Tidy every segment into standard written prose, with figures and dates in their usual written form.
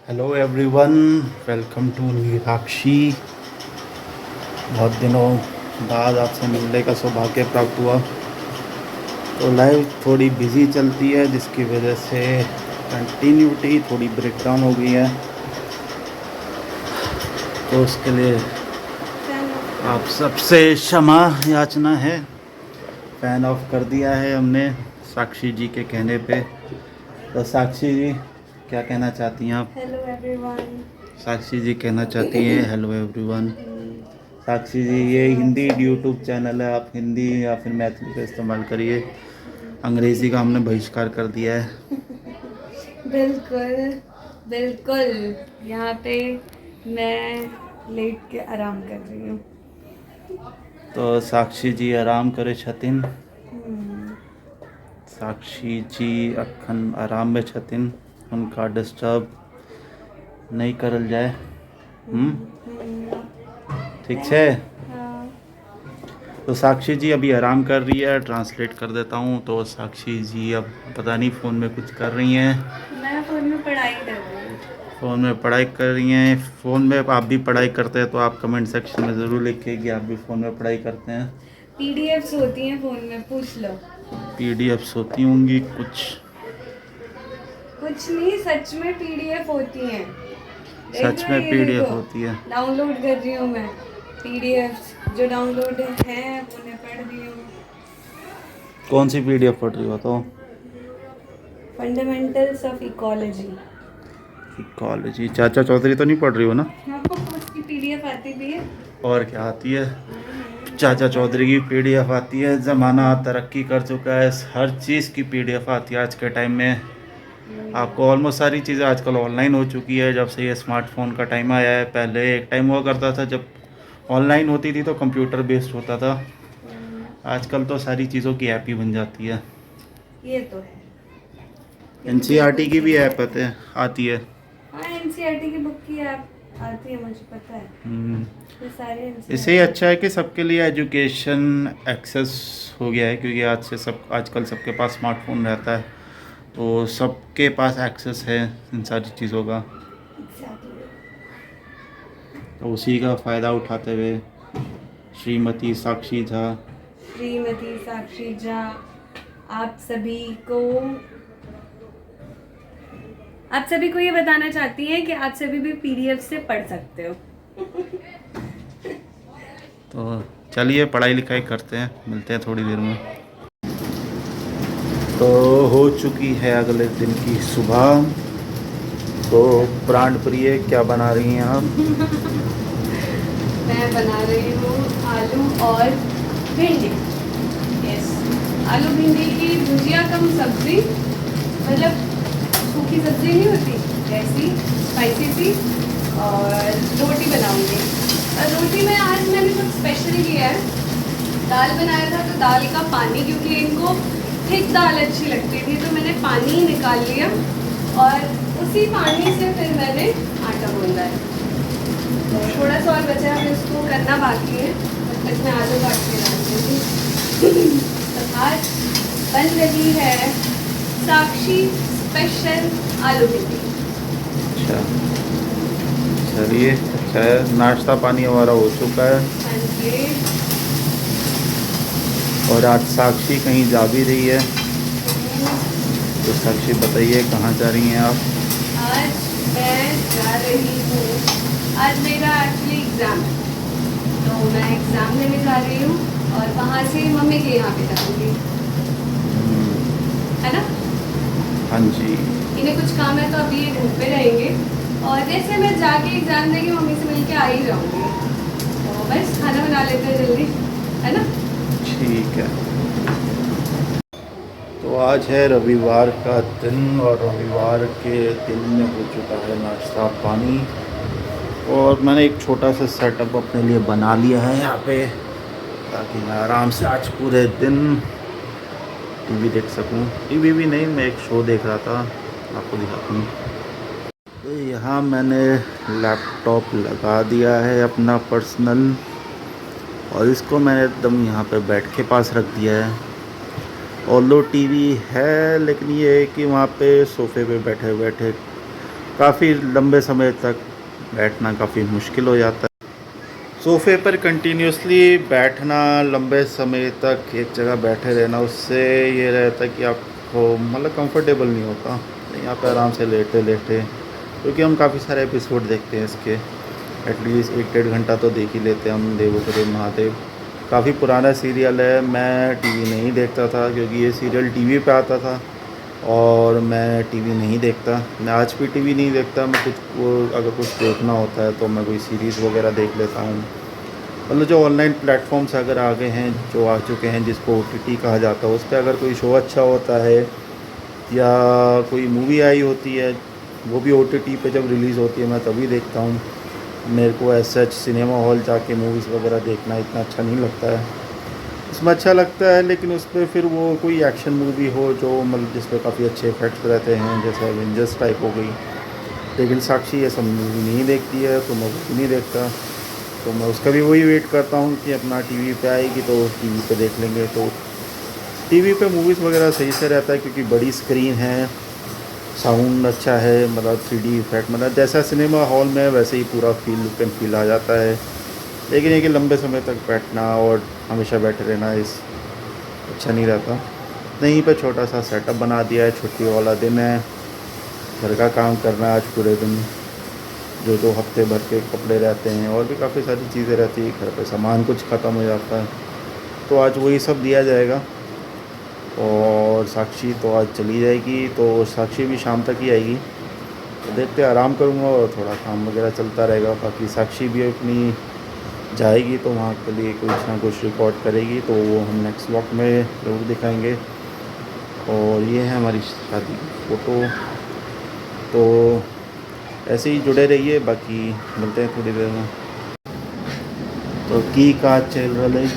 Hello everyone, welcome to Neelakshi. बहुत दिनों बाद आपसे मिलने का सौभाग्य प्राप्त हुआ। तो लाइफ थोड़ी बिजी चलती है जिसकी वजह से कंटिन्यूटी थोड़ी ब्रेकडाउन हो गई है। तो उसके लिए आप सबसे क्षमा याचना है। फ़ैन ऑफ कर दिया है हमने साक्षी जी के कहने पे। तो साक्षी जी क्या कहना चाहती हैं आप? Hello everyone. साक्षी जी कहना चाहती हैं हेलो एवरीवन। साक्षी जी ये हिंदी यूट्यूब चैनल है, आप हिंदी या फिर मैथिली का इस्तेमाल करिए। अंग्रेज़ी का हमने बहिष्कार कर दिया है। बिल्कुल बिल्कुल। यहाँ पे मैं लेट के आराम कर रही हूँ। तो साक्षी जी आराम करे छथिन। साक्षी जी अखन आराम में छथिन, उनका डिस्टर्ब नहीं करल जाए। ठीक है। हाँ। तो साक्षी जी अभी आराम कर रही है, ट्रांसलेट कर देता हूँ। तो साक्षी जी अब पता नहीं फ़ोन में कुछ कर रही हैं। मैं फ़ोन में पढ़ाई कर रही हूँ। फ़ोन में पढ़ाई कर रही हैं। फ़ोन में आप भी पढ़ाई करते हैं तो आप कमेंट सेक्शन में ज़रूर लिखिए कि आप भी फ़ोन में पढ़ाई करते हैं। पीडीएफ्स होती हैं फ़ोन में, पूछ लो। पीडीएफ्स होती होंगी कुछ। कुछ नहीं, सच में पीडीएफ होती हैं। देख सच रहे हो, में ये पीडीएफ देखो होती है। डाउनलोड कर रही हूँ मैं। पीडीएफ्स जो डाउनलोड हैं उन्हें पढ़ रही हूँ। कौन सी पीडीएफ पढ़ रही हो? तो फंडामेंटल्स ऑफ इकोलॉजी। इकोलॉजी चाचा चौधरी तो नहीं पढ़ रही हो ना? आपको उसकी पीडीएफ आती भी है? और क्या आती है? चाचा चौधरी की पीडीएफ आती है। ज़माना तरक्की कर चुका है, हर चीज़ की पीडीएफ आती है आज के टाइम में। आपको ऑलमोस्ट सारी चीज़ें आजकल ऑनलाइन हो चुकी है जब से ये स्मार्टफोन का टाइम आया है। पहले एक टाइम हुआ करता था जब ऑनलाइन होती थी तो कंप्यूटर बेस्ड होता था। आजकल तो सारी चीज़ों की ऐप ही बन जाती है। ये तो है। ये तो एनसीईआरटी बिल्कुल की भी सही ऐप बात है। आती है। हाँ, एनसीईआरटी की बुक की ऐप आती है, मुझे पता है। ये सारे इससे ही एनसीईआरटी। अच्छा है कि सबके लिए एजुकेशन एक्सेस हो गया है, क्योंकि आजकल सबके पास स्मार्टफोन रहता है तो सबके पास एक्सेस है इन सारी चीज़ों का। तो उसी का फ़ायदा उठाते हुए श्रीमती साक्षी झा श्रीमती साक्षी झा आप सभी को आप सभी को ये बताना चाहती हैं कि आप सभी भी पीडीएफ से पढ़ सकते हो। तो चलिए पढ़ाई लिखाई करते हैं, मिलते हैं थोड़ी देर में। तो हो चुकी है अगले दिन की सुबह। तो प्राण प्रिय क्या बना रही हैं आप? मैं बना रही हूँ आलू और भिंडी। यस, आलू भिंडी की भुजिया कम सब्जी, मतलब सूखी सब्जी नहीं होती ऐसी, स्पाइसी सी। और रोटी बनाऊंगी। और रोटी में आज मैंने कुछ स्पेशल किया है। दाल बनाया था तो दाल का पानी, क्योंकि इनको थिक दाल अच्छी लगती थी तो मैंने पानी निकाल लिया और उसी पानी से फिर मैंने आटा गूंदा है। तो थोड़ा सा और बचा है, इसको करना बाकी है। तब तक मैं आलू काट के डाल दूँगी। तो आज बन रही है साक्षी स्पेशल आलू भिंडी। अच्छा, चलिए अच्छा है। नाश्ता पानी हमारा हो चुका है हाँ जी। और आज साक्षी कहीं जा भी रही है। तो साक्षी बताइए कहाँ जा रही हैं आप? आज मैं जा रही हूँ, आज मेरा एक्चुअली एग्ज़ाम है तो मैं एग्ज़ाम देने जा रही हूँ और वहाँ से मम्मी के यहाँ पे जाऊँगी, है ना। हाँ जी। इन्हें कुछ काम है तो अभी ये घर पे रहेंगे और जैसे मैं जाके एग्ज़ाम देके मम्मी से मिल के आ ही जाऊँगी। तो बस खाना बना लेते हैं जल्दी, है ना। ठीक है। तो आज है रविवार का दिन और रविवार के दिन में हो चुका है नाश्ता पानी। और मैंने एक छोटा सा सेटअप अपने लिए बना लिया है यहाँ पे, ताकि मैं आराम से आज पूरे दिन टीवी देख सकूं। टीवी भी नहीं, मैं एक शो देख रहा था, आपको दिखाता हूँ। तो यहाँ मैंने लैपटॉप लगा दिया है अपना पर्सनल, और इसको मैंने एकदम यहाँ पे बेड के पास रख दिया है। ऑल्दो टीवी है लेकिन ये है कि वहाँ पे सोफ़े पे बैठे बैठे काफ़ी लंबे समय तक बैठना काफ़ी मुश्किल हो जाता है। सोफ़े पर कंटिन्यूसली बैठना, लंबे समय तक एक जगह बैठे रहना, उससे ये रहता है कि आपको मतलब कंफर्टेबल नहीं होता। यहाँ पे आराम से लेटे लेटे, क्योंकि हम काफ़ी सारे एपिसोड देखते हैं इसके, एटलीस्ट 1-1.5 घंटा तो देख ही लेते हैं हम। देवोत्तम महादेव काफ़ी पुराना सीरियल है। मैं टीवी नहीं देखता था क्योंकि ये सीरियल टीवी पे आता था और मैं टीवी नहीं देखता। मैं आज भी टीवी नहीं देखता। मैं अगर कुछ देखना होता है तो मैं कोई सीरीज़ वगैरह देख लेता हूँ। मतलब जो ऑनलाइन प्लेटफॉर्म्स अगर आ गए हैं, जो आ चुके हैं, जिसको OTT कहा जाता है, उस पर अगर कोई शो अच्छा होता है या कोई मूवी आई होती है, वो भी OTT पे जब रिलीज़ होती है मैं तभी देखता हूँ। मेरे को एज सच सिनेमा हॉल जाके मूवीज़ वगैरह देखना इतना अच्छा नहीं लगता है। उसमें अच्छा लगता है लेकिन उस पर फिर वो कोई एक्शन मूवी हो जो मतलब जिस पर काफ़ी अच्छे इफेक्ट्स रहते हैं, जैसे एवेंजर्स टाइप हो गई। लेकिन साक्षी ये सब मूवी नहीं देखती है तो मैं वो भी नहीं देखता। तो मैं उसका भी वही वेट करता हूँ कि अपना टीवी पे आएगी तो टीवी पे देख लेंगे। तो टीवी पे मूवीज़ वगैरह सही से रहता है क्योंकि बड़ी स्क्रीन है, साउंड अच्छा है, मतलब 3D इफेक्ट, मतलब जैसा सिनेमा हॉल में वैसे ही पूरा लुक एंड फील आ जाता है। लेकिन ये कि लंबे समय तक बैठना और हमेशा बैठे रहना इस अच्छा नहीं रहता। यहीं पे छोटा सा सेटअप बना दिया है, छुट्टी वाला दिन है, घर का काम करना है आज पूरे दिन, जो हफ्ते भर के कपड़े रहते हैं और भी काफ़ी सारी चीज़ें रहती है, घर पे सामान कुछ ख़त्म हो जाता है, तो आज वही सब दिया जाएगा। और साक्षी तो आज चली जाएगी, तो साक्षी भी शाम तक ही आएगी, तो देखते आराम करूँगा और थोड़ा काम वगैरह चलता रहेगा। बाकी साक्षी भी अपनी जाएगी तो वहाँ के लिए कुछ ना कुछ रिकॉर्ड करेगी, तो वो हम नेक्स्ट व्लॉग में ज़रूर दिखाएंगे। और ये है हमारी शादी की फ़ोटो। तो ऐसे ही जुड़े रहिए, बाकी मिलते हैं थोड़ी देर में। तो की का चल रहा है,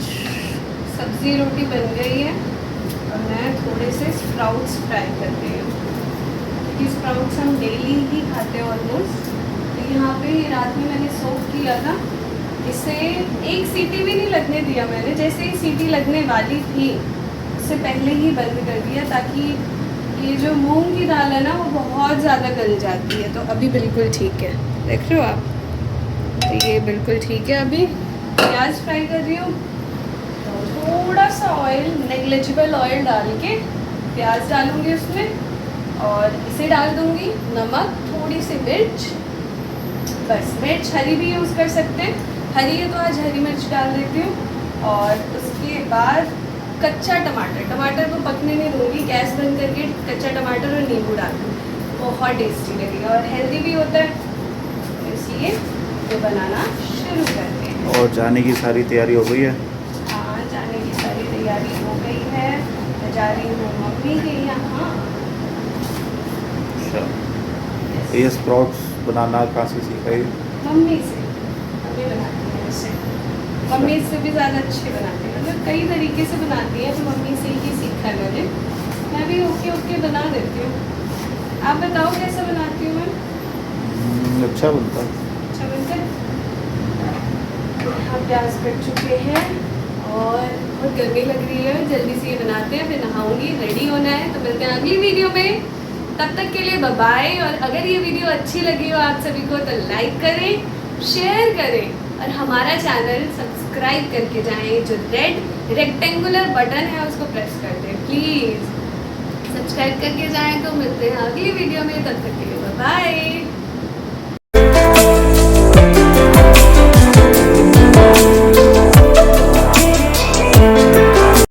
सब्ज़ी रोटी बन गई है और मैं थोड़े से स्प्राउट्स फ्राई कर रही हूँ क्योंकि स्प्राउट्स हम डेली ही खाते हैं ऑलमोस्ट। तो यहाँ पे रात में मैंने सोक किया था, इसे एक सीटी भी नहीं लगने दिया मैंने। जैसे ही सीटी लगने वाली थी उससे पहले ही बंद कर दिया, ताकि ये जो मूंग की दाल है ना वो बहुत ज़्यादा गल जाती है। तो अभी बिल्कुल ठीक है, देख रहे हो आप, तो ये बिल्कुल ठीक है। अभी प्याज फ्राई कर रही हूँ, तो थोड़ा सा ऑयल, नेग्लिजिबल ऑयल डाल के प्याज डालूँगी उसमें और इसे डाल दूँगी नमक, थोड़ी सी मिर्च, बस। मिर्च हरी भी यूज़ कर सकते हैं, हरी है तो आज हरी मिर्च डाल देती हूँ। और उसके बाद कच्चा टमाटर को पकने नहीं दूँगी, गैस बंद करके कच्चा टमाटर और नींबू डाल दूँगी, बहुत टेस्टी लगेगा और हेल्दी भी होता है, इसलिए तो बनाना शुरू करते हैं। और जाने की सारी तैयारी हो गई है? हाँ, जाने की सारी तैयारी हो गई है। मैं जा रही हूँ मम्मी के यहाँ। अच्छा, ये स्प्राउट्स बनाना कहाँ से सीखा है? मम्मी से, मम्मी बनाती है इससे, मम्मी इससे भी ज़्यादा अच्छी बनाती है, मतलब कई तरीके से बनाती है, तो मम्मी से ही सीखा है मैंने। मैं भी ओके बना देती हूँ। आप बताओ कैसे बनाती हूँ मैं? अच्छा बनता है। अच्छा बनता है। यहाँ प्याज कट चुके हैं और बहुत गर्मी लग रही है, जल्दी से ये बनाते हैं, फिर नहाऊंगी, रेडी होना है। तो मिलते हैं अगली वीडियो में, तब तक के लिए बाय बाय। और अगर ये वीडियो अच्छी लगी हो आप सभी को तो लाइक करें, शेयर करें और हमारा चैनल सब्सक्राइब करके जाएं। जो रेड रेक्टेंगुलर बटन है उसको प्रेस कर दें प्लीज़, सब्सक्राइब करके जाएं। तो मिलते हैं अगली वीडियो में, तब तक के लिए बाय बाय।